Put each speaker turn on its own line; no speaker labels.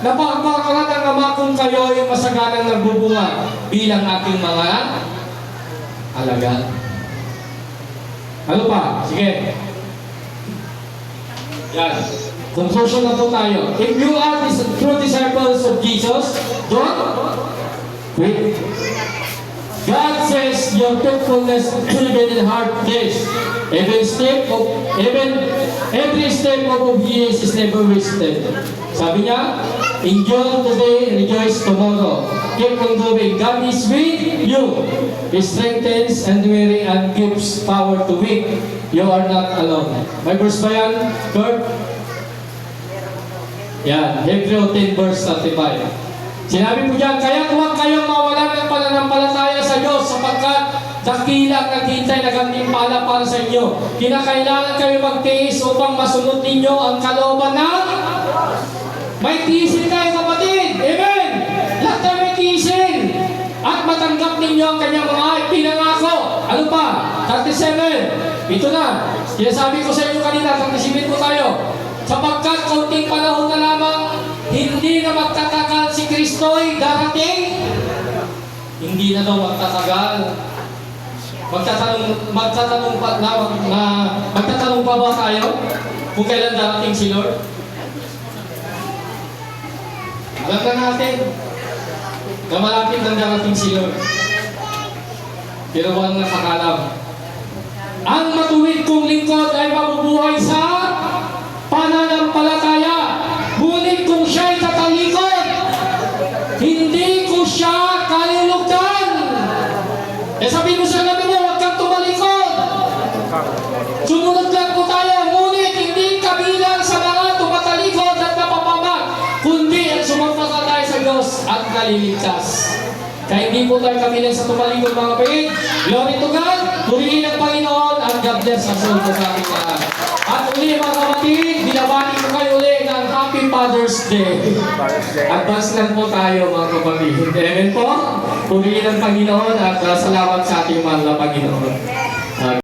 napagpakalat ang Ama kung kayo ay masaganang nagbubunga bilang aking mga alagad. Ano pa? Sige. Yan. Conclusion na po tayo. If you are true disciples of Jesus, don't quit. God says your faithfulness even in hard days. Every step of obedience is never wasted. Sabi niya, enjoy today, rejoice tomorrow. Keep on going. God is with you. He strengthens and weary and gives power to weak. You are not alone. May verse ba yan, Kurt? Yan, Hebrew 10 verse 35. Sinabi po dyan, kaya huwag kayong mawalan ng pananampalataya sa Diyos sapagkat dakila ang naghintay na gantimpala para sa inyo. Kinakailangan kayo magtiis upang masunod ninyo ang kalooban ng may tiisin kayo, kapatid. Amen! Lahat tayo may tiisin. At matanggap ninyo ang kanyang mga pinangako. Ano pa? 37. Ito na. Sinasabi ko sa inyo kanina, 37 po tayo. Sapagkat kaunting panahon na lamang, hindi na magtatagal si Kristo'y darating. Hindi na daw magtatagal. Magtatanong pa ba tayo kung kailan darating si Lord? Alam na natin na malapit nang darating si Lord. Pero walang nakakalam. Ang matuwid kong lingkod ay mabubuhay sa pananampalataya. Ngunit kung siya'y tatalikod, hindi ko siya kalulugdan. Eh sabi mo sa labi mo, huwag kang tumalikod. Sumunod lang po tayo. Ngunit hindi kabilang sa mga tumatalikod at napapamag, kundi ang sumampalataya sa Diyos at naliligtas. Kaya hindi po tayo kabilang sa tumalikod, mga kapatid. Glory to God. Purihin ang Panginoon at God bless ang soul sa ating lahat. At uli, mga kapatid, binabati ko kayo uli ng Happy Father's Day. Advance lang po tayo, mga kapatid. Amen po. Purihin ang Panginoon at salamat sa ating mahal na Panginoon.